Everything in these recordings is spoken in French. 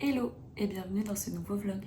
Hello et bienvenue dans ce nouveau vlog.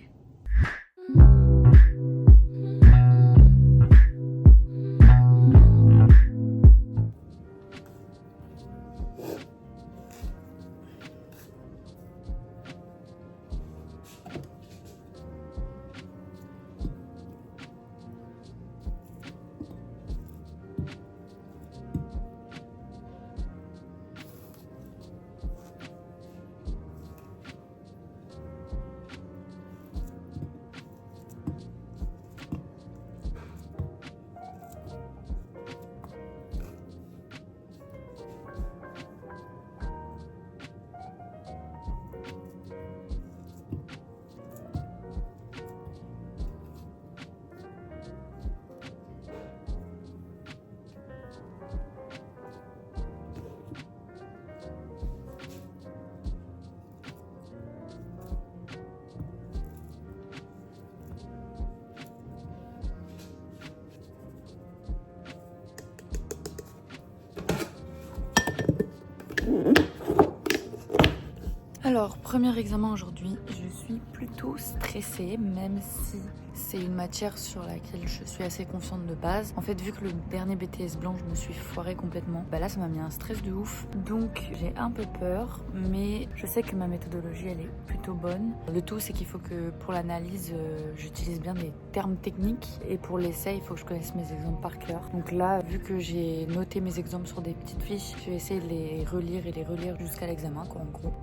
Alors, premier examen aujourd'hui, je suis plutôt stressée, même si c'est une matière sur laquelle je suis assez confiante de base. En fait, vu que le dernier BTS blanc, je me suis foirée complètement, bah là, ça m'a mis un stress de ouf. Donc, j'ai un peu peur, mais je sais que ma méthodologie, elle est plutôt bonne. Le tout, c'est qu'il faut que pour l'analyse, j'utilise bien des termes techniques. Et pour l'essai, il faut que je connaisse mes exemples par cœur. Donc là, vu que j'ai noté mes exemples sur des petites fiches, je vais essayer de les relire jusqu'à l'examen, quoi, en gros.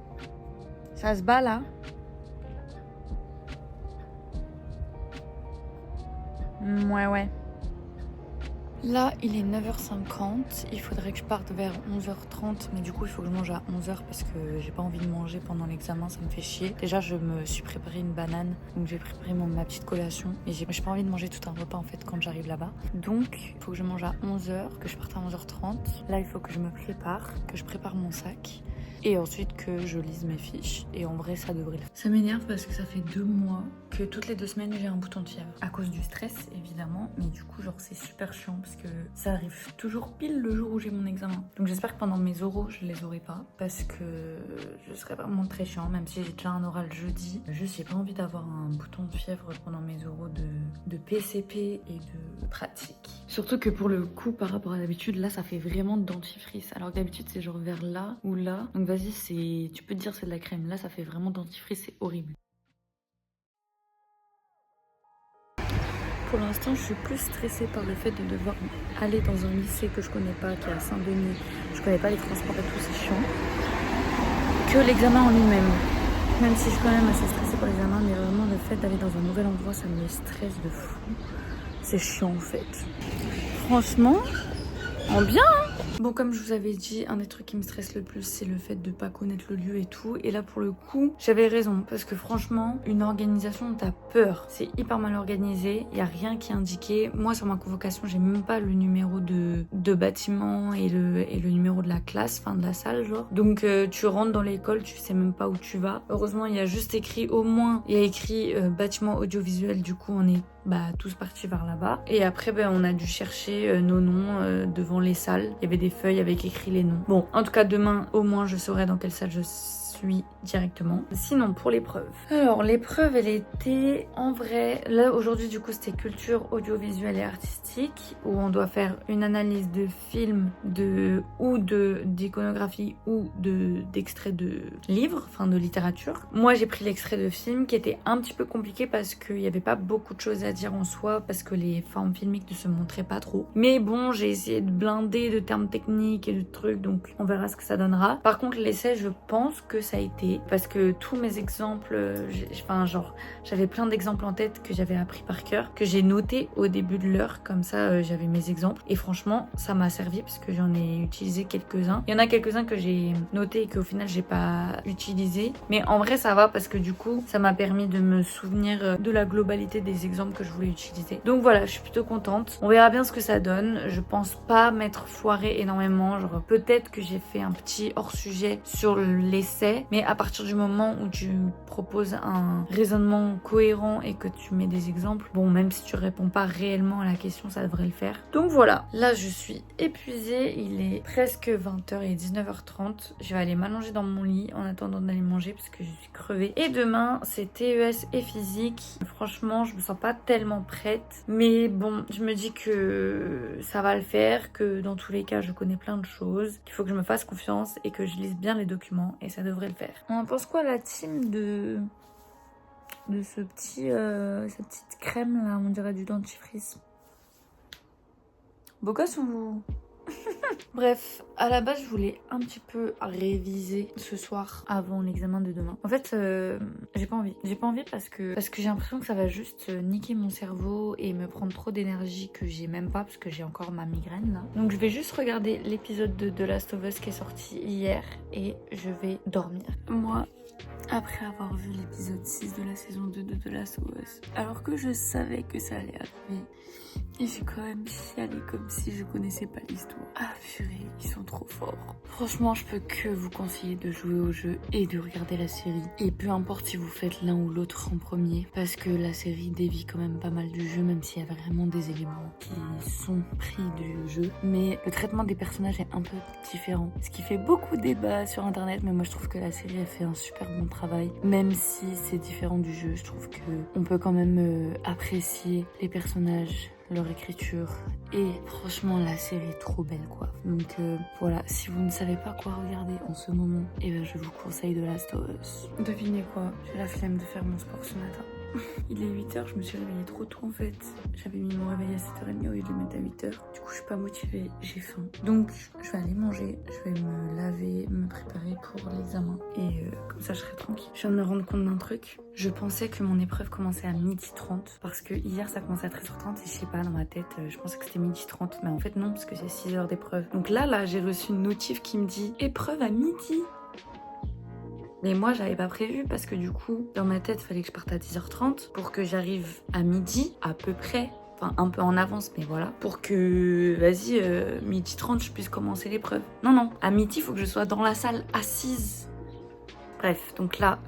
Ça se bat là. Ouais. Là, il est 9h50. Il faudrait que je parte vers 11h30. Mais du coup, il faut que je mange à 11h parce que j'ai pas envie de manger pendant l'examen. Ça me fait chier. Déjà, je me suis préparé une banane. Donc, j'ai préparé ma petite collation. Et j'ai pas envie de manger tout un repas en fait quand j'arrive là-bas. Donc, il faut que je mange à 11h. Que je parte à 11h30. Là, il faut que je me prépare. Que je prépare mon sac. Et ensuite que je lise mes fiches. Et en vrai, ça devrait le faire. Ça m'énerve parce que ça fait 2 mois que toutes les 2 semaines, j'ai un bouton de fièvre. À cause du stress, évidemment. Mais du coup, genre, c'est super chiant parce que ça arrive toujours pile le jour où j'ai mon examen. Donc j'espère que pendant mes oraux, je les aurai pas. Parce que je serais vraiment très chiant. Même si j'ai déjà un oral jeudi. Juste, j'ai pas envie d'avoir un bouton de fièvre pendant mes oraux de PCP et de pratique. Surtout que pour le coup, par rapport à d'habitude, là, ça fait vraiment dentifrice. Alors que d'habitude, c'est genre vers là ou là. Donc vas-y, tu peux te dire c'est de la crème. Là, ça fait vraiment dentifrice, c'est horrible. Pour l'instant, je suis plus stressée par le fait de devoir aller dans un lycée que je connais pas, qui est à Saint-Denis. Je connais pas les transports et tout, c'est chiant. Que l'examen en lui-même. Même si je suis quand même assez stressée par l'examen, mais vraiment le fait d'aller dans un nouvel endroit, ça me stresse de fou. C'est chiant en fait. Franchement, en bien. Bon, comme je vous avais dit, un des trucs qui me stresse le plus, c'est le fait de pas connaître le lieu et tout. Et là, pour le coup, j'avais raison. Parce que franchement, une organisation, t'as peur. C'est hyper mal organisé. Il n'y a rien qui est indiqué. Moi, sur ma convocation, j'ai même pas le numéro de bâtiment et le numéro de la classe, enfin de la salle, genre. Donc, tu rentres dans l'école, tu sais même pas où tu vas. Heureusement, il y a juste écrit, au moins, il y a écrit bâtiment audiovisuel. Du coup, on est tous partis vers là-bas. Et après, on a dû chercher nos noms devant les salles. Il y avait des feuilles avec écrit les noms. Bon, en tout cas, demain, au moins, je saurai dans quelle salle je suis directement. Sinon, pour l'épreuve. Alors, l'épreuve, elle était en vrai... Là, aujourd'hui, du coup, c'était culture audiovisuelle et artistique, où on doit faire une analyse de films, d'iconographie ou d'extraits de livres, enfin de littérature. Moi, j'ai pris l'extrait de film qui était un petit peu compliqué parce qu'il n'y avait pas beaucoup de choses à dire en soi, parce que les formes filmiques ne se montraient pas trop. Mais bon, j'ai essayé de blinder de termes techniques et de trucs, donc on verra ce que ça donnera. Par contre, l'essai, je pense que ça a été, parce que tous mes exemples, j'avais plein d'exemples en tête que j'avais appris par cœur, que j'ai noté au début de l'heure, comme ça j'avais mes exemples. Et franchement, ça m'a servi parce que j'en ai utilisé quelques-uns. Il y en a quelques-uns que j'ai notés et qu'au final, j'ai pas utilisé. Mais en vrai, ça va parce que du coup, ça m'a permis de me souvenir de la globalité des exemples que je voulais utiliser. Donc voilà, je suis plutôt contente. On verra bien ce que ça donne. Je pense pas m'être foirée énormément. Genre peut-être que j'ai fait un petit hors-sujet sur l'essai, vrai. Mais à partir du moment où tu proposes un raisonnement cohérent et que tu mets des exemples, bon, même si tu réponds pas réellement à la question, ça devrait le faire. Donc voilà, là je suis épuisée, il est presque 20h et 19h30. Je vais aller m'allonger dans mon lit en attendant d'aller manger parce que je suis crevée. Et demain, c'est TES et physique. Franchement, je me sens pas tellement prête. Mais bon, je me dis que ça va le faire, que dans tous les cas, je connais plein de choses, qu'il faut que je me fasse confiance et que je lise bien les documents et ça devrait le faire. On en pense quoi la team de ce petit, cette petite crème là, on dirait du dentifrice. Beau gosse ou... Bref, à la base je voulais un petit peu réviser ce soir avant l'examen de demain. En fait, j'ai pas envie. J'ai pas envie parce que j'ai l'impression que ça va juste niquer mon cerveau et me prendre trop d'énergie que j'ai même pas parce que j'ai encore ma migraine là. Donc je vais juste regarder l'épisode de The Last of Us qui est sorti hier et je vais dormir. Moi, après avoir vu l'épisode 6 de la saison 2 de The Last of Us, alors que je savais que ça allait arriver, et j'ai quand même chialé comme si je connaissais pas l'histoire. Ah purée, ils sont trop forts. Franchement, je peux que vous conseiller de jouer au jeu et de regarder la série. Et peu importe si vous faites l'un ou l'autre en premier, parce que la série dévie quand même pas mal du jeu, même s'il y a vraiment des éléments qui sont pris du jeu. Mais le traitement des personnages est un peu différent. Ce qui fait beaucoup de débats sur internet, mais moi je trouve que la série a fait un super bon travail. Même si c'est différent du jeu, je trouve que on peut quand même apprécier les personnages, leur écriture, et franchement la série est trop belle quoi. Donc voilà, si vous ne savez pas quoi regarder en ce moment, et ben je vous conseille The Last of Us. Devinez quoi, j'ai la flemme de faire mon sport ce matin. Il est 8h, je me suis réveillée trop tôt en fait. J'avais mis mon réveil à 7h30 au lieu de le mettre à 8h. Du coup je suis pas motivée, j'ai faim. Donc je vais aller manger, je vais me laver, me préparer pour l'examen. Et comme ça je serai tranquille. Je viens de me rendre compte d'un truc. Je pensais que mon épreuve commençait à 12h30. Parce que hier ça commençait à 13h30 et je sais pas, dans ma tête je pensais que c'était 12h30. Mais en fait non, parce que c'est 6 heures d'épreuve. Donc là j'ai reçu une notif qui me dit épreuve à midi. Mais moi, j'avais pas prévu parce que du coup, dans ma tête, il fallait que je parte à 10h30 pour que j'arrive à midi, à peu près. Enfin, un peu en avance, mais voilà. Pour que, vas-y, 12h30, je puisse commencer l'épreuve. Non, à midi, il faut que je sois dans la salle assise. Bref, donc là,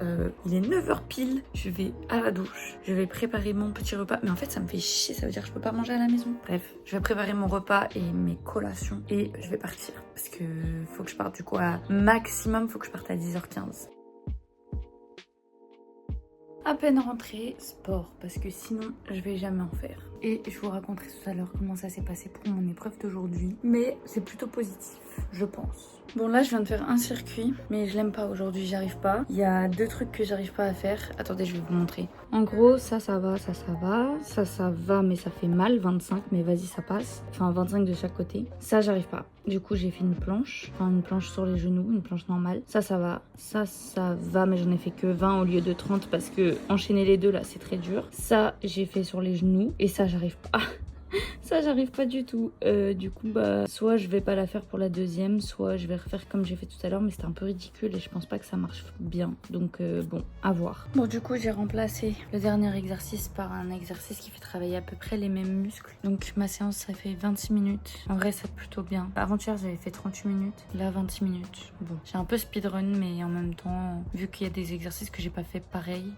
il est 9h pile. Je vais à la douche. Je vais préparer mon petit repas. Mais en fait, ça me fait chier. Ça veut dire que je peux pas manger à la maison. Bref, je vais préparer mon repas et mes collations. Et je vais partir. Parce que faut que je parte du coup à maximum, faut que je parte à 10h15. À peine rentrée, sport, parce que sinon je vais jamais en faire. Et je vous raconterai tout à l'heure comment ça s'est passé pour mon épreuve d'aujourd'hui. Mais c'est plutôt positif, je pense. Bon là je viens de faire un circuit, mais je l'aime pas aujourd'hui, j'y arrive pas. Il y a 2 trucs que j'arrive pas à faire. Attendez, je vais vous montrer. En gros, ça va, ça va. Ça va, mais ça fait mal, 25, mais vas-y ça passe. Enfin 25 de chaque côté. Ça j'arrive pas. Du coup j'ai fait une planche sur les genoux, une planche normale. Ça va. Ça va, mais j'en ai fait que 20 au lieu de 30 parce que enchaîner les deux là c'est très dur. Ça j'ai fait sur les genoux et ça j'arrive pas. Ça j'arrive pas du tout. Du coup bah soit je vais pas la faire pour la deuxième, soit je vais refaire comme j'ai fait tout à l'heure, mais c'était un peu ridicule et je pense pas que ça marche bien. Donc bon, à voir. Bon du coup j'ai remplacé le dernier exercice par un exercice qui fait travailler à peu près les mêmes muscles. Donc ma séance ça fait 26 minutes. En vrai c'est plutôt bien. Avant-hier j'avais fait 38 minutes, là 26 minutes. Bon, j'ai un peu speedrun mais en même temps, vu qu'il y a des exercices que j'ai pas fait pareil.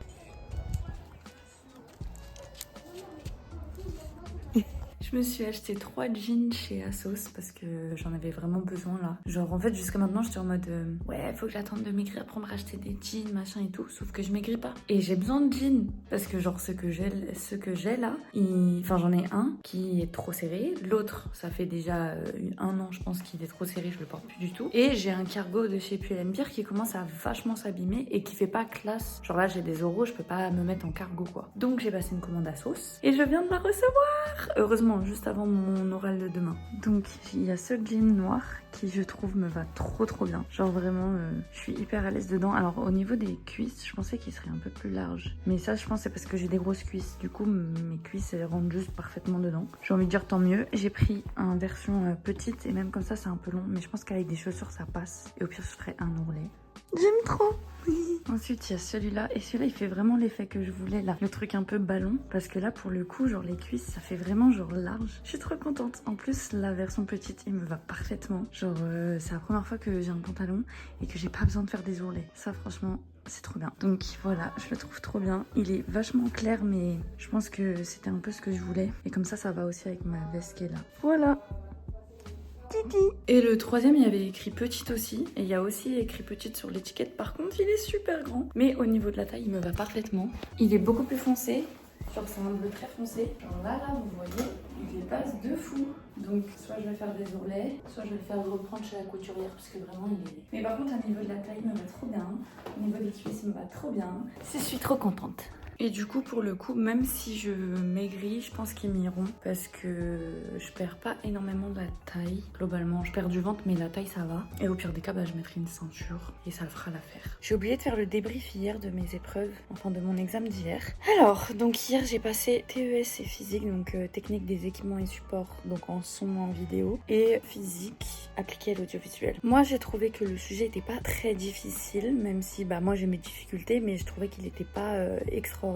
Je me suis acheté 3 jeans chez Asos parce que j'en avais vraiment besoin là. Genre en fait jusqu'à maintenant j'étais en mode ouais faut que j'attende de maigrir pour me racheter des jeans machin et tout. Sauf que je maigris pas. Et j'ai besoin de jeans parce que genre ce que j'ai là, enfin j'en ai un qui est trop serré. L'autre ça fait déjà 1 an je pense qu'il est trop serré, je le porte plus du tout. Et j'ai un cargo de chez Pull&Bear qui commence à vachement s'abîmer et qui fait pas classe. Genre là j'ai des oraux, je peux pas me mettre en cargo quoi. Donc j'ai passé une commande Asos et je viens de la recevoir. Heureusement juste avant mon oral de demain. Donc il y a ce jean noir qui je trouve me va trop bien. Genre vraiment je suis hyper à l'aise dedans. Alors au niveau des cuisses je pensais qu'il serait un peu plus large. Mais ça je pense c'est parce que j'ai des grosses cuisses. Du coup mes cuisses elles rentrent juste parfaitement dedans. J'ai envie de dire tant mieux. J'ai pris une version petite et même comme ça c'est un peu long. Mais je pense qu'avec des chaussures ça passe. Et au pire je ferai un ourlet. J'aime trop. Ensuite, il y a celui-là. Et celui-là, il fait vraiment l'effet que je voulais là. Le truc un peu ballon. Parce que là, pour le coup, genre les cuisses, ça fait vraiment genre large. Je suis trop contente. En plus, la version petite, il me va parfaitement. Genre, c'est la première fois que j'ai un pantalon et que j'ai pas besoin de faire des ourlets. Ça, franchement, c'est trop bien. Donc voilà, je le trouve trop bien. Il est vachement clair, mais je pense que c'était un peu ce que je voulais. Et comme ça va aussi avec ma veste qui est là. Voilà. Titi. Et le troisième, il y avait écrit petite aussi. Et il y a aussi écrit petite sur l'étiquette. Par contre, il est super grand. Mais au niveau de la taille, il me va parfaitement. Il est beaucoup plus foncé. Genre, c'est un bleu très foncé. Genre là, vous voyez, il dépasse de fou. Donc, soit je vais faire des ourlets, soit je vais le faire reprendre chez la couturière. Parce que vraiment, il est... Mais par contre, au niveau de la taille, il me va trop bien. Au niveau des cuisses, il me va trop bien. Je suis trop contente. Et du coup, pour le coup, même si je maigris, je pense qu'ils m'iront parce que je perds pas énormément de la taille. Globalement, je perds du ventre, mais la taille, ça va. Et au pire des cas, je mettrai une ceinture et ça le fera l'affaire. J'ai oublié de faire le débrief hier de mes épreuves, enfin de mon examen d'hier. Alors, donc hier, j'ai passé TES et physique, donc technique des équipements et supports, donc en son, en vidéo, et physique appliquée à l'audiovisuel. Moi, j'ai trouvé que le sujet était pas très difficile, même si moi j'ai mes difficultés, mais je trouvais qu'il était pas extraordinairement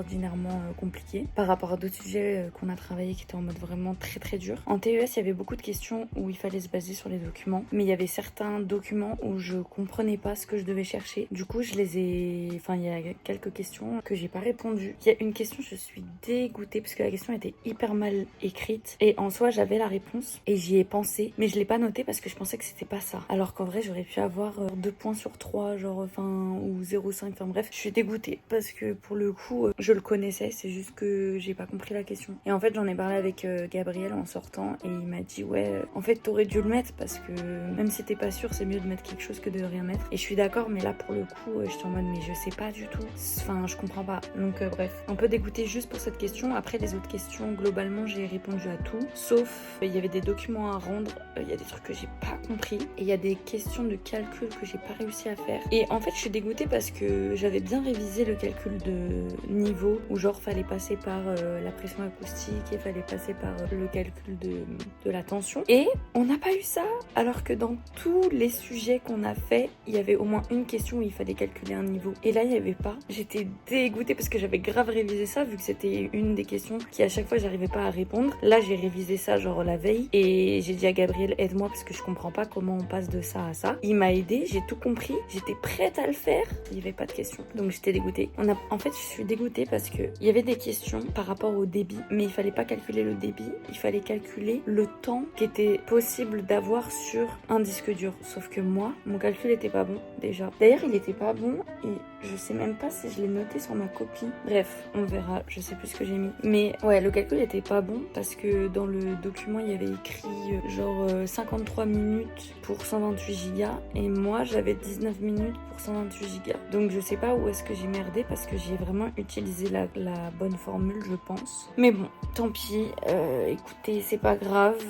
compliqué par rapport à d'autres sujets qu'on a travaillé qui étaient en mode vraiment très très dur. En TES, il y avait beaucoup de questions où il fallait se baser sur les documents, mais il y avait certains documents où je comprenais pas ce que je devais chercher. Du coup, il y a quelques questions que j'ai pas répondu. Il y a une question, je suis dégoûtée parce que la question était hyper mal écrite et en soi, j'avais la réponse et j'y ai pensé, mais je l'ai pas notée parce que je pensais que c'était pas ça. Alors qu'en vrai, j'aurais pu avoir 2 points sur 3, ou 0,5, enfin bref, je suis dégoûtée parce que pour le coup, je le connaissais, c'est juste que j'ai pas compris la question. Et en fait, j'en ai parlé avec Gabriel en sortant et il m'a dit en fait, t'aurais dû le mettre parce que même si t'es pas sûr, c'est mieux de mettre quelque chose que de rien mettre. Et je suis d'accord, mais là, pour le coup, j'étais en mode, mais je sais pas du tout. Enfin, je comprends pas. Donc, bref, un peu dégoûtée juste pour cette question. Après, les autres questions, globalement, j'ai répondu à tout. Sauf, il y avait des documents à rendre, il y a des trucs que j'ai pas compris. Et il y a des questions de calcul que j'ai pas réussi à faire. Et en fait, je suis dégoûtée parce que j'avais bien révisé le calcul de niveau où genre fallait passer par la pression acoustique et fallait passer par le calcul de la tension. Et on n'a pas eu ça, alors que dans tous les sujets qu'on a fait, il y avait au moins une question où il fallait calculer un niveau. Et là, il n'y avait pas. J'étais dégoûtée parce que j'avais grave révisé ça vu que c'était une des questions qui à chaque fois j'arrivais pas à répondre. Là, j'ai révisé ça genre la veille et j'ai dit à Gabriel, aide-moi parce que je comprends pas comment on passe de ça à ça. Il m'a aidé, j'ai tout compris, j'étais prête à le faire. Il n'y avait pas de questions. Donc j'étais dégoûtée. En fait, je suis dégoûtée parce que il y avait des questions par rapport au débit, mais il fallait pas calculer le débit, il fallait calculer le temps qui était possible d'avoir sur un disque dur. Sauf que moi, mon calcul était pas bon déjà. D'ailleurs, il était pas bon et je sais même pas si je l'ai noté sur ma copie. Bref, on verra, je sais plus ce que j'ai mis. Mais ouais, le calcul était pas bon parce que dans le document, il y avait écrit 53 minutes pour 128 Go et moi, j'avais 19 minutes pour 128 Go. Donc je sais pas où est-ce que j'ai merdé parce que j'ai vraiment utilisé la bonne formule, je pense. Mais bon, tant pis. Écoutez, c'est pas grave.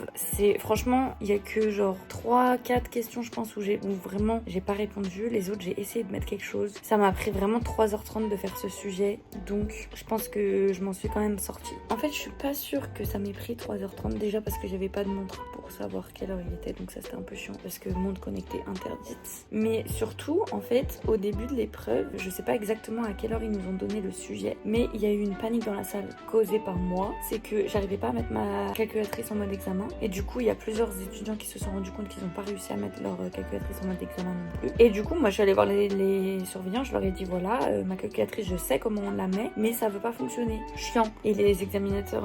Franchement, il y a que 3-4 questions, je pense, où vraiment j'ai pas répondu. Les autres, j'ai essayé de mettre quelque chose. Ça m'a pris vraiment 3h30 de faire ce sujet. Donc, je pense que je m'en suis quand même sortie. En fait, je suis pas sûre que ça m'ait pris 3h30 déjà parce que j'avais pas de montre pour savoir quelle heure il était. Donc ça, c'était un peu chiant parce que montre connectée interdite. Mais surtout, en fait, au début de l'épreuve, je sais pas exactement à quelle heure ils nous ont donné le sujet, mais il y a eu une panique dans la salle causée par moi. C'est que j'arrivais pas à mettre ma calculatrice en mode examen et du coup, il y a plusieurs étudiants qui se sont rendus compte qu'ils ont pas réussi à mettre leur calculatrice en mode examen non plus. Et du coup, moi, je suis allée voir les surveillants, je leur ai dit voilà, ma calculatrice, je sais comment on la met, mais ça veut pas fonctionner. Chiant. Et les examinateurs,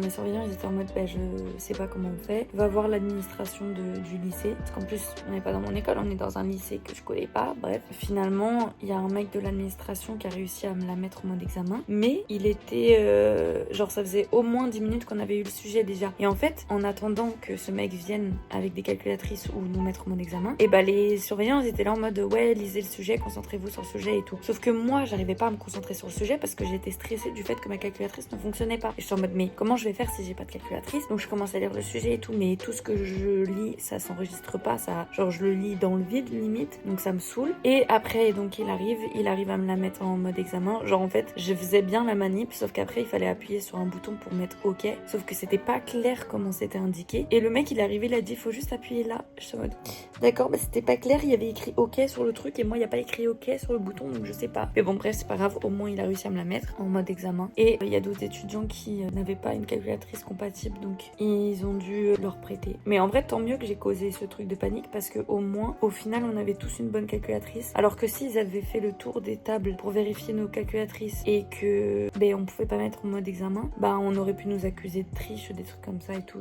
les surveillants, ils étaient en mode je sais pas comment on fait. Va voir l'administration du lycée. Parce qu'en plus, on n'est pas dans mon école, on est dans un lycée que je connais pas. Bref, finalement, il y a un mec de l'administration qui a réussi à me la mettre en mode examen. Mais il était ça faisait au moins 10 minutes qu'on avait eu le sujet déjà. Et en fait, en attendant que ce mec vienne avec des calculatrices ou nous mettre en mode examen, et les surveillants ils étaient là en mode ouais, lisez le sujet, concentrez-vous sur le sujet et tout. Sauf que moi, j'arrivais pas à me concentrer sur le sujet parce que j'étais stressée du fait que ma calculatrice ne fonctionnait pas. Et je suis en mode mais comment je vais faire si j'ai pas de calculatrice? Donc je commence à lire le sujet et tout, mais tout tout ce que je lis, ça s'enregistre pas, ça, genre je le lis dans le vide limite, donc ça me saoule. Et après, donc il arrive à me la mettre en mode examen. Genre en fait, je faisais bien la manip, sauf qu'après il fallait appuyer sur un bouton pour mettre OK, sauf que c'était pas clair comment c'était indiqué. Et le mec il est arrivé, il a dit faut juste appuyer là. Je suis en mode d'accord, c'était pas clair, il y avait écrit OK sur le truc et moi il y a pas écrit OK sur le bouton, donc je sais pas. Mais bon bref, c'est pas grave, au moins il a réussi à me la mettre en mode examen. Et il y a d'autres étudiants qui n'avaient pas une calculatrice compatible, donc ils ont dû leur prêter. Mais en vrai, tant mieux que j'ai causé ce truc de panique parce que au moins, au final, on avait tous une bonne calculatrice. Alors que s'ils avaient fait le tour des tables pour vérifier nos calculatrices et que on pouvait pas mettre en mode examen, on aurait pu nous accuser de triche, des trucs comme ça et tout.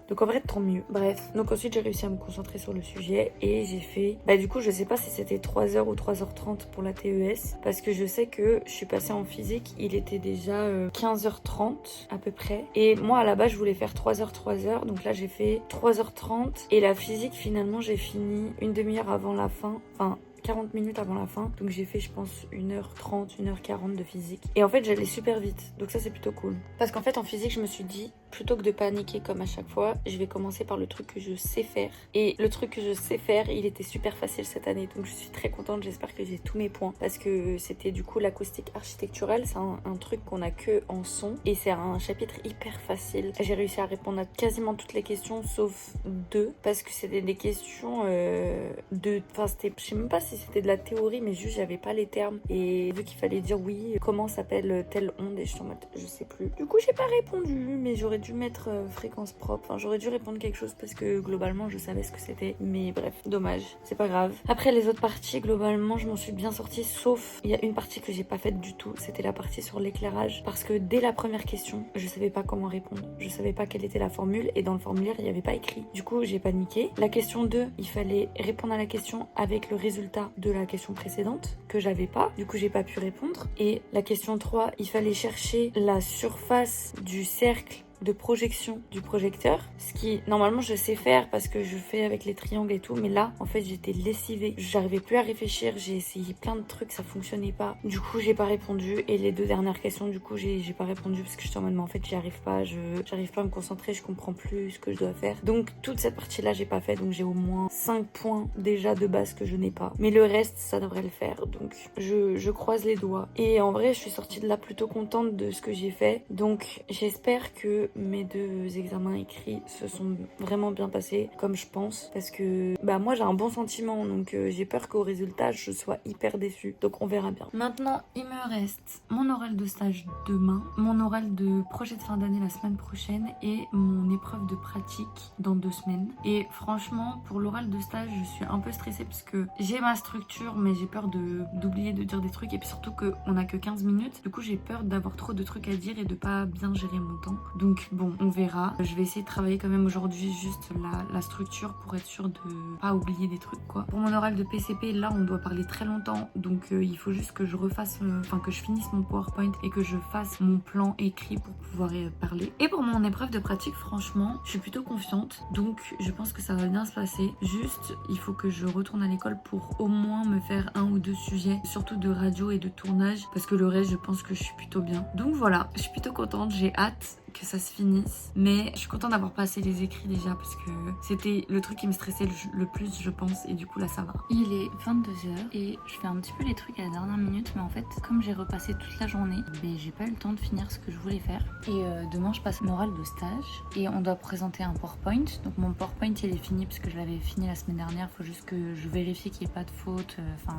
Donc en vrai, tant mieux. Bref, donc ensuite j'ai réussi à me concentrer sur le sujet et j'ai fait. Du coup, je sais pas si c'était 3h ou 3h30 pour la TES parce que je sais que je suis passée en physique, il était déjà 15h30 à peu près. Et moi à la base, je voulais faire 3h, donc là j'ai fait 3h30 et la physique finalement j'ai fini une demi-heure avant la fin, enfin 40 minutes avant la fin, donc j'ai fait je pense 1h30, 1h40 de physique et en fait j'allais super vite, donc ça c'est plutôt cool parce qu'en fait en physique je me suis dit plutôt que de paniquer comme à chaque fois, je vais commencer par le truc que je sais faire et le truc que je sais faire il était super facile cette année, donc je suis très contente, j'espère que j'ai tous mes points parce que c'était du coup l'acoustique architecturale, c'est un truc qu'on a que en son et c'est un chapitre hyper facile. J'ai réussi à répondre à quasiment toutes les questions sauf 2 parce que c'était des questions enfin c'était, je sais même pas si c'était de la théorie mais juste j'avais pas les termes et vu qu'il fallait dire oui comment s'appelle telle onde et je suis en mode je sais plus, du coup j'ai pas répondu mais j'aurais dû mettre fréquence propre, enfin j'aurais dû répondre quelque chose parce que globalement je savais ce que c'était, mais bref, dommage, c'est pas grave. Après les autres parties globalement je m'en suis bien sortie sauf il y a une partie que j'ai pas faite du tout, c'était la partie sur l'éclairage parce que dès la première question je savais pas comment répondre, je savais pas quelle était la formule et dans le formulaire il y avait pas écrit, du coup j'ai paniqué. La question 2 il fallait répondre à la question avec le résultat de la question précédente que j'avais pas, du coup j'ai pas pu répondre. Et la question 3 il fallait chercher la surface du cercle de projection du projecteur, ce qui normalement je sais faire parce que je fais avec les triangles et tout, mais là en fait j'étais lessivée, j'arrivais plus à réfléchir, j'ai essayé plein de trucs, ça fonctionnait pas, du coup j'ai pas répondu. Et les 2 dernières questions du coup j'ai pas répondu parce que j'étais en mode mais en fait j'y arrive pas, j'arrive pas à me concentrer, je comprends plus ce que je dois faire, donc toute cette partie là j'ai pas fait, donc j'ai au moins 5 points déjà de base que je n'ai pas, mais le reste ça devrait le faire, donc je croise les doigts. Et en vrai je suis sortie de là plutôt contente de ce que j'ai fait, donc j'espère que mes 2 examens écrits se sont vraiment bien passés comme je pense parce que moi j'ai un bon sentiment, donc j'ai peur qu'au résultat je sois hyper déçue, donc on verra bien. Maintenant il me reste mon oral de stage demain, mon oral de projet de fin d'année la semaine prochaine et mon épreuve de pratique dans 2 semaines. Et franchement pour l'oral de stage je suis un peu stressée parce que j'ai ma structure mais j'ai peur d'oublier de dire des trucs et puis surtout qu'on a que 15 minutes, du coup j'ai peur d'avoir trop de trucs à dire et de pas bien gérer mon temps, donc bon on verra. Je vais essayer de travailler quand même aujourd'hui juste la structure pour être sûre de pas oublier des trucs quoi. Pour mon oral de PCP là on doit parler très longtemps, donc il faut juste que je refasse, que je finisse mon PowerPoint et que je fasse mon plan écrit pour pouvoir parler. Et pour mon épreuve de pratique franchement je suis plutôt confiante, donc je pense que ça va bien se passer. Juste il faut que je retourne à l'école pour au moins me faire 1 ou 2 sujets, surtout de radio et de tournage, parce que le reste je pense que je suis plutôt bien. Donc voilà, je suis plutôt contente, j'ai hâte que ça se finisse, mais je suis contente d'avoir passé les écrits déjà parce que c'était le truc qui me stressait le plus je pense, et du coup là ça va. Il est 22h et je fais un petit peu les trucs à la dernière minute, mais en fait comme j'ai repassé toute la journée, j'ai pas eu le temps de finir ce que je voulais faire. Et demain je passe mon oral de stage et on doit présenter un PowerPoint, donc mon PowerPoint il est fini parce que je l'avais fini la semaine dernière, faut juste que je vérifie qu'il n'y ait pas de faute,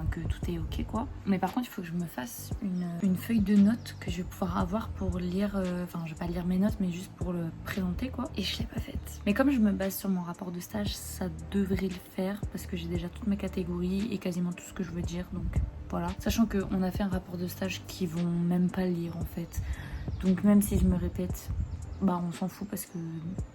que tout est ok quoi. Mais par contre il faut que je me fasse une feuille de notes que je vais pouvoir avoir pour lire, je vais pas lire mes notes mais juste pour le présenter quoi, et je l'ai pas faite. Mais comme je me base sur mon rapport de stage, ça devrait le faire parce que j'ai déjà toutes mes catégories et quasiment tout ce que je veux dire, donc voilà. Sachant qu'on a fait un rapport de stage qu'ils vont même pas lire en fait, donc même si je me répète, on s'en fout parce que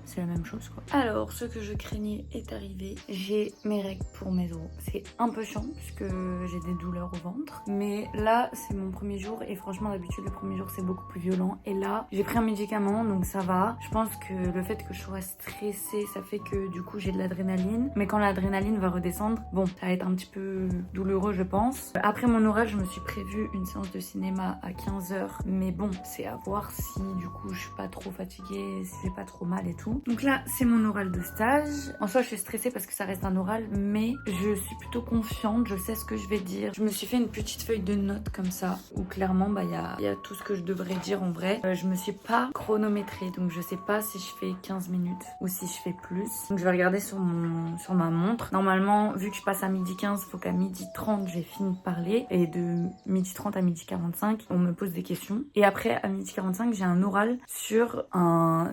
c'est la même chose quoi. Alors ce que je craignais est arrivé, j'ai mes règles pour mes os. C'est un peu chiant puisque j'ai des douleurs au ventre, mais là c'est mon premier jour et franchement d'habitude le premier jour c'est beaucoup plus violent, et là j'ai pris un médicament donc ça va. Je pense que le fait que je sois stressée ça fait que du coup j'ai de l'adrénaline, mais quand l'adrénaline va redescendre, ça va être un petit peu douloureux je pense. Après mon oral je me suis prévu une séance de cinéma à 15h, mais bon c'est à voir si du coup je suis pas trop fatiguée fatiguée, si j'ai pas trop mal et tout. Donc là, c'est mon oral de stage. En soi, je suis stressée parce que ça reste un oral, mais je suis plutôt confiante, je sais ce que je vais dire. Je me suis fait une petite feuille de notes comme ça, où clairement, bah, il y a tout ce que je devrais dire en vrai. Je me suis pas chronométrée, donc je sais pas si je fais 15 minutes ou si je fais plus. Donc je vais regarder sur ma montre. Normalement, vu que je passe à 12h15, il faut qu'à 12h30, j'ai fini de parler. Et de 12h30 à 12h45, on me pose des questions. Et après, à 12h45, j'ai un oral sur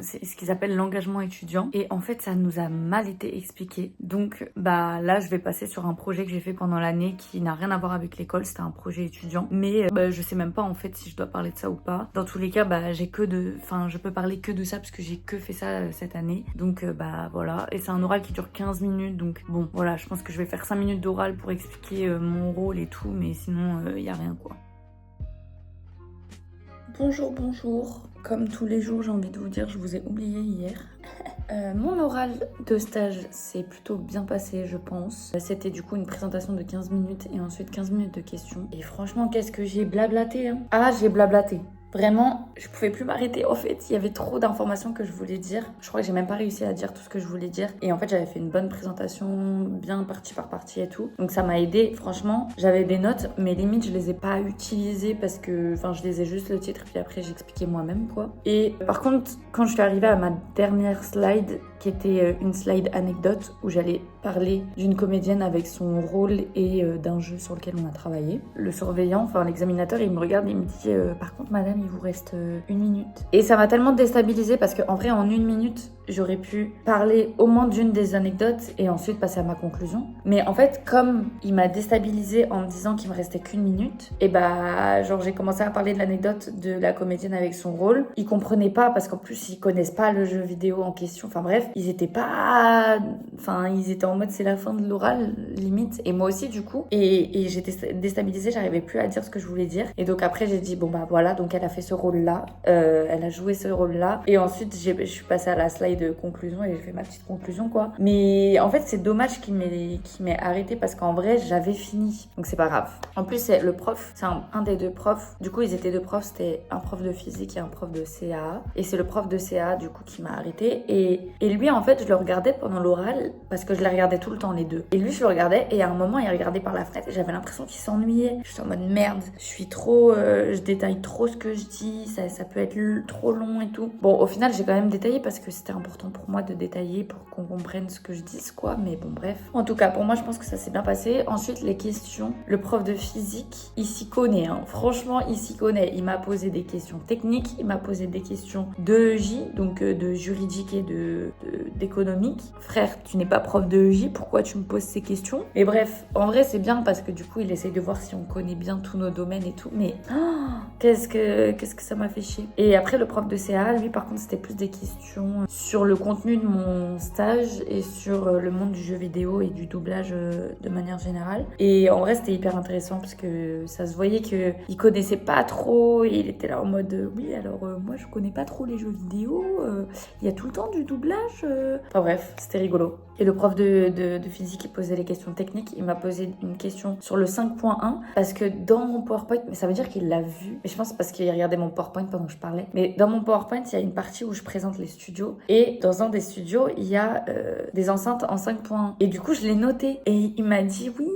c'est ce qu'ils appellent l'engagement étudiant. Et en fait, ça nous a mal été expliqué. Donc, bah là, je vais passer sur un projet que j'ai fait pendant l'année qui n'a rien à voir avec l'école. C'était un projet étudiant. Mais bah, je sais même pas en fait si je dois parler de ça ou pas. Dans tous les cas, bah je peux parler que de ça parce que j'ai que fait ça cette année. Donc, bah voilà. Et c'est un oral qui dure 15 minutes. Donc, bon, voilà, je pense que je vais faire 5 minutes d'oral pour expliquer mon rôle et tout. Mais sinon, y a rien quoi. Bonjour. Comme tous les jours, j'ai envie de vous dire, je vous ai oublié hier. Mon oral de stage s'est plutôt bien passé, je pense. C'était du coup une présentation de 15 minutes et ensuite 15 minutes de questions. Et franchement, qu'est-ce que j'ai blablaté hein. Ah, j'ai blablaté. Vraiment, je pouvais plus m'arrêter. En fait, il y avait trop d'informations que je voulais dire. Je crois que j'ai même pas réussi à dire tout ce que je voulais dire. Et en fait, j'avais fait une bonne présentation, bien partie par partie et tout. Donc ça m'a aidé. Franchement, j'avais des notes, mais limite, je les ai pas utilisées parce que, enfin, je lisais juste le titre, puis après, j'expliquais moi-même, quoi. Et par contre, quand je suis arrivée à ma dernière slide, qui était une slide anecdote, où j'allais parler d'une comédienne avec son rôle et d'un jeu sur lequel on a travaillé. Le surveillant, enfin l'examinateur, il me regarde et il me dit par contre madame, il vous reste 1 minute. Et ça m'a tellement déstabilisée parce qu'en vrai en 1 minute, j'aurais pu parler au moins d'une des anecdotes et ensuite passer à ma conclusion. Mais en fait, comme il m'a déstabilisée en me disant qu'il me restait qu'1 minute, et bah genre j'ai commencé à parler de l'anecdote de la comédienne avec son rôle. Ils comprenaient pas parce qu'en plus ils connaissent pas le jeu vidéo en question. Enfin bref, ils étaient en mode c'est la fin de l'oral limite, et moi aussi du coup, et j'étais déstabilisée, j'arrivais plus à dire ce que je voulais dire. Et donc après j'ai dit bon bah voilà, donc elle a fait ce rôle là, elle a joué ce rôle là, et ensuite je suis passée à la slide de conclusion et j'ai fait ma petite conclusion quoi. Mais en fait c'est dommage qu'il m'ait arrêté parce qu'en vrai j'avais fini, donc c'est pas grave. En plus c'est le prof, c'est un des deux profs, du coup ils étaient deux profs, c'était un prof de physique et un prof de CA, et c'est le prof de CA du coup qui m'a arrêté. Et lui en fait je le regardais pendant l'oral parce que je les regardais tout le temps les deux, et lui je le regardais et à un moment il regardait par la fenêtre et j'avais l'impression qu'il s'ennuyait. Je suis en mode merde, je détaille trop ce que je dis, ça peut être trop long et tout. Bon au final j'ai quand même détaillé parce que c'était important pour moi de détailler pour qu'on comprenne ce que je dis quoi, mais bon bref. En tout cas pour moi je pense que ça s'est bien passé. Ensuite les questions, le prof de physique il s'y connaît hein. Franchement il s'y connaît, il m'a posé des questions techniques, il m'a posé des questions d'EJ, donc de juridique et d'économique. Frère, tu n'es pas prof de EJ, pourquoi tu me poses ces questions? Mais bref, en vrai c'est bien parce que du coup il essaye de voir si on connaît bien tous nos domaines et tout, mais qu'est-ce que ça m'a fait chier. Et après le prof de CA, lui par contre c'était plus des questions sur le contenu de mon stage et sur le monde du jeu vidéo et du doublage de manière générale. Et en vrai c'était hyper intéressant parce que ça se voyait qu'il connaissait pas trop et il était là en mode oui alors moi je connais pas trop les jeux vidéo, il y a tout le temps du doublage. Enfin bref, c'était rigolo. Et le prof de physique qui posait les questions techniques, il m'a posé une question sur le 5.1 parce que dans mon PowerPoint, mais ça veut dire qu'il l'a vu, mais je pense parce qu'il regardait mon PowerPoint pendant que je parlais, mais dans mon PowerPoint il y a une partie où je présente les studios et dans un des studios il y a des enceintes en 5.1 et du coup je l'ai noté et il m'a dit oui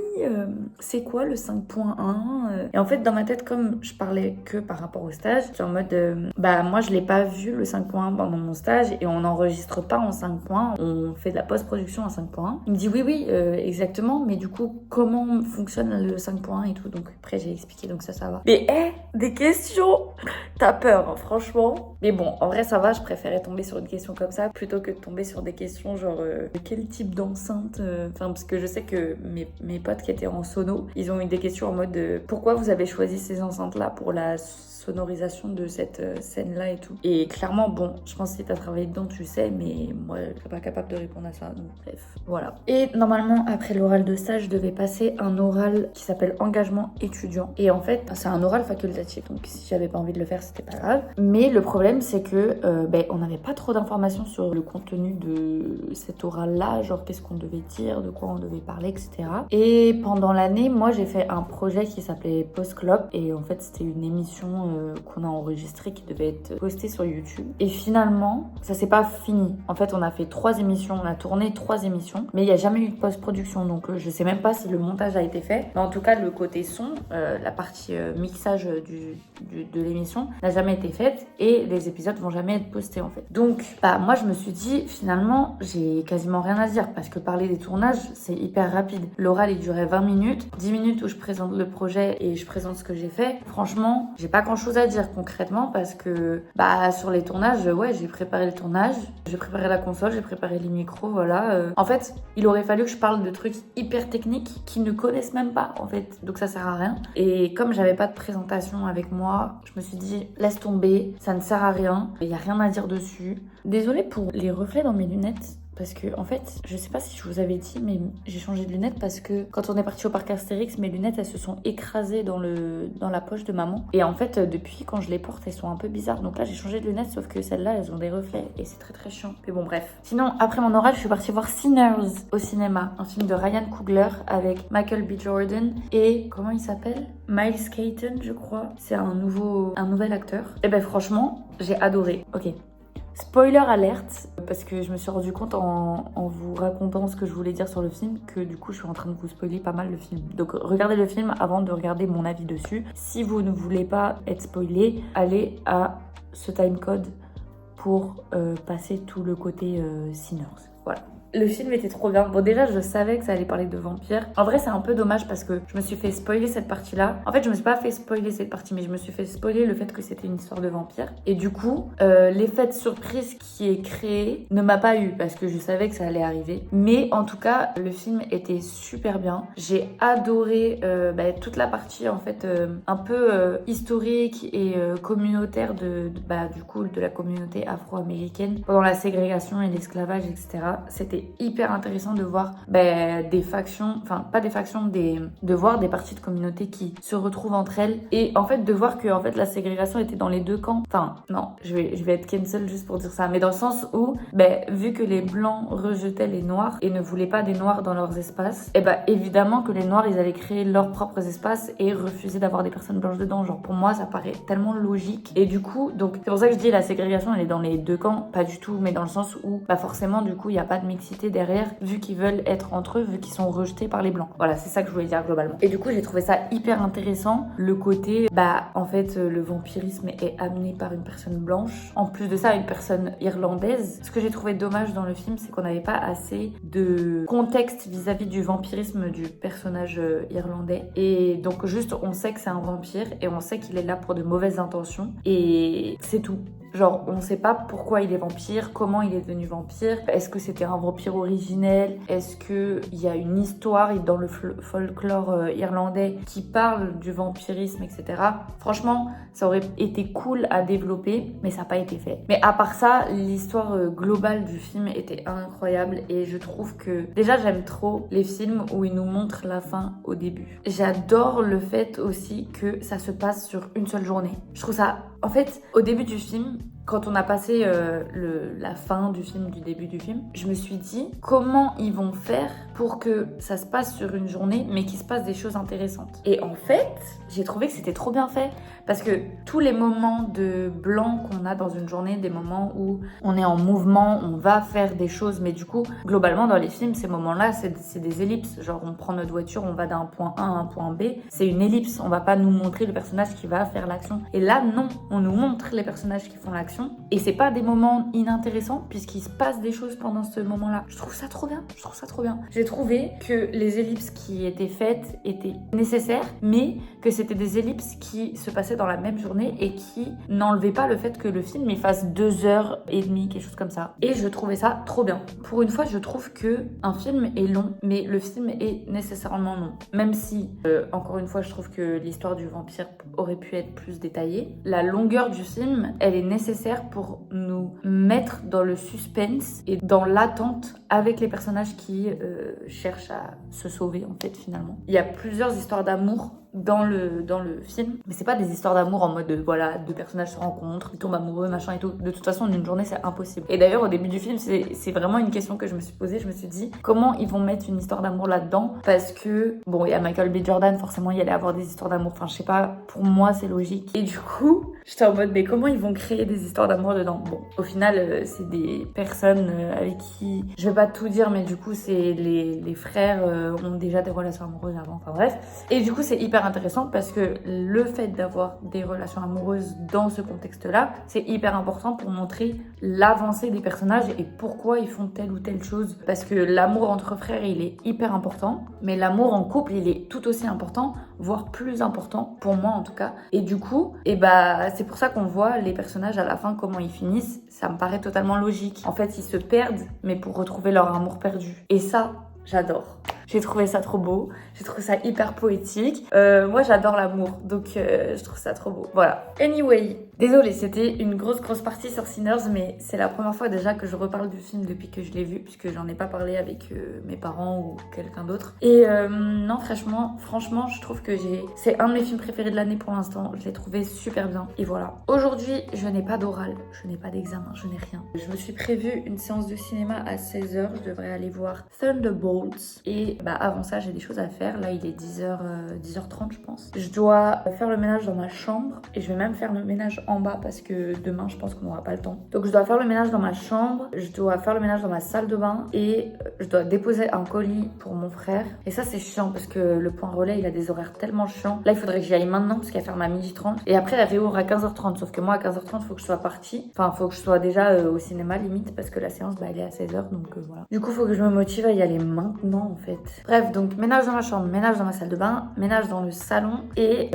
c'est quoi le 5.1 et en fait dans ma tête comme je parlais que par rapport au stage, j'étais en mode bah moi je l'ai pas vu le 5.1 pendant mon stage et on n'enregistre pas en 5.1, on fait de la post-production en 5.1. Il me dit oui exactement, mais du coup comment fonctionne le 5.1 et tout, donc après j'ai expliqué, donc ça va. Mais des questions, t'as peur hein, franchement. Mais bon en vrai ça va, je préférais tomber sur une question comme ça plutôt que de tomber sur des questions genre quel type d'enceinte, enfin parce que je sais que mes potes qui étaient en sono, ils ont eu des questions en mode pourquoi vous avez choisi ces enceintes là pour la sonorisation de cette scène là et tout. Et clairement bon je pense que si t'as travaillé dedans tu sais, mais moi je serais pas capable de répondre à ça, donc bref voilà. Et normalement après l'oral de stage je devais passer un oral qui s'appelle engagement étudiant, et en fait c'est un oral facultatif, donc si j'avais pas envie de le faire c'était pas grave, mais le problème c'est que on n'avait pas trop d'informations sur le contenu de cet oral là, genre qu'est-ce qu'on devait dire, de quoi on devait parler, etc. Et pendant l'année moi j'ai fait un projet qui s'appelait Post Club, et en fait c'était une émission qu'on a enregistrées qui devaient être postées sur YouTube. Et finalement, ça s'est pas fini. En fait, on a fait 3 émissions, on a tourné 3 émissions, mais il n'y a jamais eu de post-production. Donc, je sais même pas si le montage a été fait. Mais en tout cas, le côté son, la partie mixage de l'émission n'a jamais été faite et les épisodes vont jamais être postés en fait. Donc, moi, je me suis dit, finalement, j'ai quasiment rien à dire parce que parler des tournages, c'est hyper rapide. L'oral, il durait 20 minutes, 10 minutes où je présente le projet et je présente ce que j'ai fait. Franchement, j'ai pas grand chose à dire concrètement parce que sur les tournages, ouais, j'ai préparé le tournage, j'ai préparé la console, j'ai préparé les micros, voilà. En fait, il aurait fallu que je parle de trucs hyper techniques qu'ils ne connaissent même pas en fait, donc ça sert à rien. Et comme j'avais pas de présentation avec moi, je me suis dit laisse tomber, ça ne sert à rien, il y a rien à dire dessus. Désolée pour les reflets dans mes lunettes. Parce que, en fait, je sais pas si je vous avais dit, mais j'ai changé de lunettes parce que quand on est parti au parc Astérix, mes lunettes, elles se sont écrasées dans la poche de maman. Et en fait, depuis, quand je les porte, elles sont un peu bizarres. Donc là, j'ai changé de lunettes, sauf que celles-là, elles ont des reflets. Et c'est très très chiant. Mais bon, bref. Sinon, après mon oral, je suis partie voir Sinners au cinéma. Un film de Ryan Coogler avec Michael B. Jordan et, comment il s'appelle ? Miles Keaton, je crois. C'est un nouvel acteur. Et ben franchement, j'ai adoré. Ok. Spoiler alerte, parce que je me suis rendu compte en vous racontant ce que je voulais dire sur le film que du coup je suis en train de vous spoiler pas mal le film. Donc regardez le film avant de regarder mon avis dessus. Si vous ne voulez pas être spoilé, allez à ce timecode pour passer tout le côté Sinners. Voilà. Le film était trop bien. Bon, déjà, je savais que ça allait parler de vampires. En vrai, c'est un peu dommage parce que je me suis fait spoiler cette partie-là. En fait, je me suis pas fait spoiler cette partie, mais je me suis fait spoiler le fait que c'était une histoire de vampires. Et du coup, l'effet de surprise qui est créé ne m'a pas eu parce que je savais que ça allait arriver. Mais en tout cas, le film était super bien. J'ai adoré toute la partie en fait un peu historique et communautaire du coup de la communauté afro-américaine pendant la ségrégation et l'esclavage, etc. C'était hyper intéressant de voir des factions, enfin pas des factions, de voir des parties de communauté qui se retrouvent entre elles et en fait de voir que en fait la ségrégation était dans les deux camps. Enfin non, je vais être cancel juste pour dire ça, mais dans le sens où vu que les blancs rejetaient les noirs et ne voulaient pas des noirs dans leurs espaces, et évidemment que les noirs ils allaient créer leurs propres espaces et refuser d'avoir des personnes blanches dedans. Genre pour moi ça paraît tellement logique et du coup donc c'est pour ça que je dis la ségrégation elle est dans les deux camps, pas du tout, mais dans le sens où forcément du coup il n'y a pas de mixité derrière vu qu'ils veulent être entre eux, vu qu'ils sont rejetés par les blancs. Voilà, c'est ça que je voulais dire globalement. Et du coup j'ai trouvé ça hyper intéressant, le côté en fait le vampirisme est amené par une personne blanche, en plus de ça une personne irlandaise. Ce que j'ai trouvé dommage dans le film c'est qu'on n'avait pas assez de contexte vis-à-vis du vampirisme du personnage irlandais et donc juste on sait que c'est un vampire et on sait qu'il est là pour de mauvaises intentions et c'est tout. Genre, on sait pas pourquoi il est vampire, comment il est devenu vampire, est-ce que c'était un vampire originel, est-ce qu'il y a une histoire dans le folklore irlandais qui parle du vampirisme, etc. Franchement, ça aurait été cool à développer, mais ça n'a pas été fait. Mais à part ça, l'histoire globale du film était incroyable et je trouve que... Déjà, j'aime trop les films où ils nous montrent la fin au début. J'adore le fait aussi que ça se passe sur une seule journée. Je trouve ça... En fait, au début du film, quand on a passé la fin du film, du début du film, je me suis dit comment ils vont faire pour que ça se passe sur une journée mais qu'il se passe des choses intéressantes. Et en fait, j'ai trouvé que c'était trop bien fait parce que tous les moments de blanc qu'on a dans une journée, des moments où on est en mouvement, on va faire des choses, mais du coup, globalement dans les films, ces moments-là, c'est des ellipses. Genre on prend notre voiture, on va d'un point A à un point B, c'est une ellipse. On va pas nous montrer le personnage qui va faire l'action. Et là, non, on nous montre les personnages qui font l'action. Et c'est pas des moments inintéressants puisqu'il se passe des choses pendant ce moment-là. Je trouve ça trop bien. J'ai trouvé que les ellipses qui étaient faites étaient nécessaires, mais que c'était des ellipses qui se passaient dans la même journée et qui n'enlevaient pas le fait que le film il fasse 2h30, quelque chose comme ça. Et je trouvais ça trop bien. Pour une fois, je trouve que un film est long, mais le film est nécessairement long. Même si, encore une fois, je trouve que l'histoire du vampire aurait pu être plus détaillée. La longueur du film, elle est nécessaire pour nous mettre dans le suspense et dans l'attente avec les personnages qui cherchent à se sauver en fait finalement. Il y a plusieurs histoires d'amour dans le film. Mais c'est pas des histoires d'amour en mode voilà, deux personnages se rencontrent, ils tombent amoureux, machin et tout. De toute façon, en une journée, c'est impossible. Et d'ailleurs, au début du film, c'est vraiment une question que je me suis posée. Je me suis dit, comment ils vont mettre une histoire d'amour là-dedans? Parce que, bon, il y a Michael B. Jordan, forcément, il allait avoir des histoires d'amour. Enfin, je sais pas, pour moi, c'est logique. Et du coup, j'étais en mode, mais comment ils vont créer des histoires d'amour dedans? Bon, au final, c'est des personnes avec qui, je vais pas tout dire, mais du coup, c'est les frères ont déjà des relations amoureuses avant. Enfin bref. Et du coup, c'est hyper intéressant parce que le fait d'avoir des relations amoureuses dans ce contexte-là, c'est hyper important pour montrer l'avancée des personnages et pourquoi ils font telle ou telle chose. Parce que l'amour entre frères, il est hyper important, mais l'amour en couple, il est tout aussi important, voire plus important, pour moi en tout cas. Et du coup, c'est pour ça qu'on voit les personnages à la fin, comment ils finissent. Ça me paraît totalement logique. En fait, ils se perdent, mais pour retrouver leur amour perdu. Et ça, j'adore. J'ai trouvé ça trop beau, j'ai trouvé ça hyper poétique. Moi, j'adore l'amour, donc je trouve ça trop beau. Voilà. Anyway, désolée, c'était une grosse partie sur Sinners, mais c'est la première fois déjà que je reparle du film depuis que je l'ai vu, puisque j'en ai pas parlé avec mes parents ou quelqu'un d'autre. Et non, franchement, je trouve que c'est un de mes films préférés de l'année pour l'instant. Je l'ai trouvé super bien. Et voilà. Aujourd'hui, je n'ai pas d'oral, je n'ai pas d'examen, je n'ai rien. Je me suis prévu une séance de cinéma à 16h. Je devrais aller voir Thunderbolts. Et avant ça, j'ai des choses à faire. Là, il est 10h30, je pense. Je dois faire le ménage dans ma chambre et je vais même faire le ménage en bas parce que demain, je pense qu'on n'aura pas le temps. Donc, je dois faire le ménage dans ma chambre, je dois faire le ménage dans ma salle de bain et je dois déposer un colis pour mon frère. Et ça, c'est chiant parce que le point relais, il a des horaires tellement chiants. Là, il faudrait que j'y aille maintenant parce qu'elle ferme à 12h30 et après, elle réouvre à 15h30. Sauf que moi, à 15h30, il faut que je sois partie. Enfin, il faut que je sois déjà au cinéma limite parce que la séance, elle est à 16h. Donc, voilà. Du coup, il faut que je me motive à y aller maintenant, en fait. Bref, donc ménage dans ma chambre, ménage dans ma salle de bain, ménage dans le salon et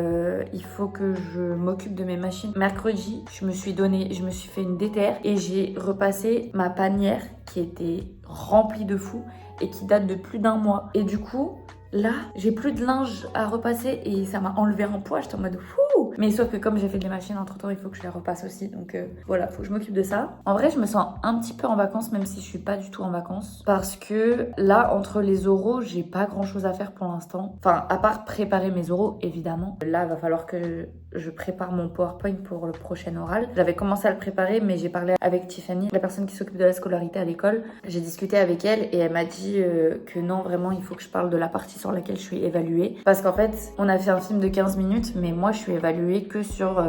il faut que je m'occupe de mes machines. Mercredi, je me suis fait une déterre et j'ai repassé ma panière qui était remplie de fou et qui date de plus d'1 mois. Et du coup, là, j'ai plus de linge à repasser et ça m'a enlevé un poids. J'étais en mode fou. Mais sauf que comme j'ai fait des machines entre temps, il faut que je les repasse aussi. Donc voilà, faut que je m'occupe de ça. En vrai, je me sens un petit peu en vacances, même si je suis pas du tout en vacances. Parce que là, entre les oraux, j'ai pas grand chose à faire pour l'instant. Enfin, à part préparer mes oraux, évidemment. Là, il va falloir que je prépare mon PowerPoint pour le prochain oral. J'avais commencé à le préparer, mais j'ai parlé avec Tiffany, la personne qui s'occupe de la scolarité à l'école. J'ai discuté avec elle et elle m'a dit que non, vraiment, il faut que je parle de la partie sur laquelle je suis évaluée. Parce qu'en fait, on a fait un film de 15 minutes, mais moi, je suis évaluée que sur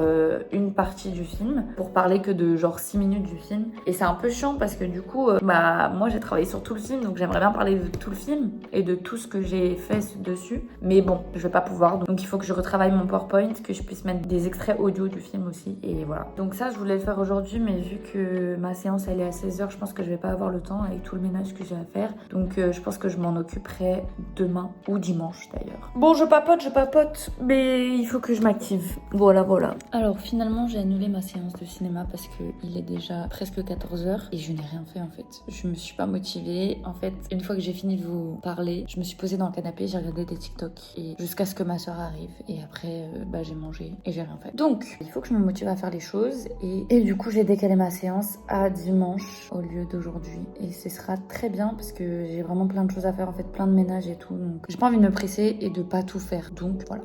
une partie du film, pour parler que de genre 6 minutes du film. Et c'est un peu chiant parce que du coup, moi, j'ai travaillé sur tout le film, donc j'aimerais bien parler de tout le film et de tout ce que j'ai fait dessus. Mais bon, je vais pas pouvoir. Donc il faut que je retravaille mon PowerPoint, que je puisse mettre des extraits audio du film aussi. Et voilà. Donc ça, je voulais le faire aujourd'hui, mais vu que ma séance, elle est à 16h, je pense que je vais pas avoir le temps avec tout le ménage que j'ai à faire. Donc je pense que je m'en occuperai demain ou dimanche d'ailleurs. Bon, je papote, mais il faut que je m'active. Voilà. Alors finalement, j'ai annulé ma séance de cinéma parce qu'il est déjà presque 14h et je n'ai rien fait en fait. Je me suis pas motivée. En fait, une fois que j'ai fini de vous parler, je me suis posée dans le canapé, j'ai regardé des TikTok et jusqu'à ce que ma soeur arrive. Et après, j'ai mangé et j'ai rien fait. Donc, il faut que je me motive à faire les choses et du coup, j'ai décalé ma séance à dimanche au lieu d'aujourd'hui. Et ce sera très bien parce que j'ai vraiment plein de choses à faire, en fait, plein de ménage et tout. Donc, j'ai pas envie de me presser et de pas tout faire. Donc, voilà.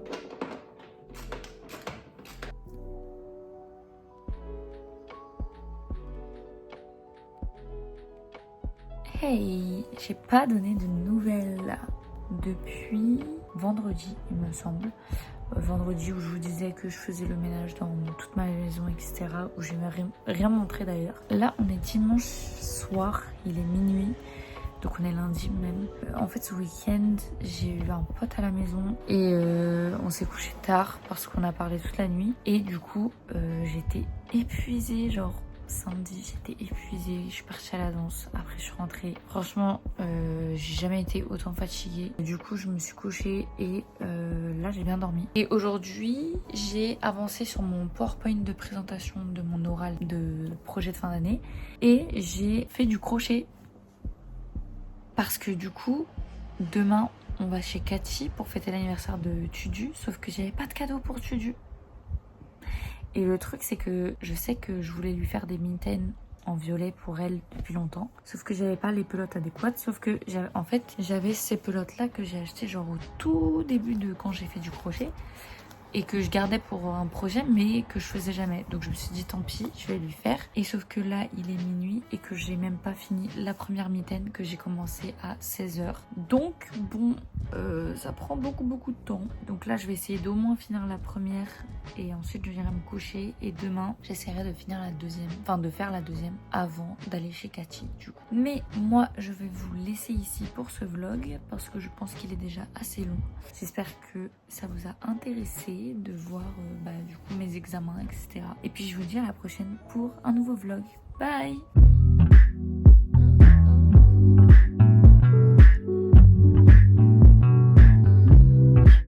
Hey, j'ai pas donné de nouvelles depuis vendredi, il me semble. Vendredi où je vous disais que je faisais le ménage dans toute ma maison, etc. Où je n'ai rien montré d'ailleurs. Là, on est dimanche soir, il est minuit. Donc on est lundi même. En fait, ce week-end, j'ai eu un pote à la maison et on s'est couché tard parce qu'on a parlé toute la nuit. Et du coup, j'étais épuisée, genre samedi, j'étais épuisée, je suis partie à la danse, après je suis rentrée. Franchement, j'ai jamais été autant fatiguée. Du coup, je me suis couchée et là, j'ai bien dormi. Et aujourd'hui, j'ai avancé sur mon PowerPoint de présentation de mon oral de projet de fin d'année et j'ai fait du crochet. Parce que du coup, demain, on va chez Cathy pour fêter l'anniversaire de Tudu, sauf que j'avais pas de cadeau pour Tudu. Et le truc, c'est que je sais que je voulais lui faire des mitaines en violet pour elle depuis longtemps. Sauf que j'avais pas les pelotes adéquates. Sauf que j'avais ces pelotes là que j'ai achetées genre au tout début de quand j'ai fait du crochet. Et que je gardais pour un projet mais que je faisais jamais. Donc je me suis dit tant pis, je vais lui faire. Et sauf que là il est minuit et que j'ai même pas fini la première mitaine que j'ai commencé à 16h. Donc bon, ça prend beaucoup de temps. Donc là je vais essayer d'au moins finir la première et ensuite je irai me coucher. Et demain j'essaierai de finir la deuxième, enfin de faire la deuxième avant d'aller chez Cathy du coup. Mais moi je vais vous laisser ici pour ce vlog parce que je pense qu'il est déjà assez long. J'espère que ça vous a intéressé de voir du coup mes examens, etc. Et puis je vous dis à la prochaine pour un nouveau vlog. Bye!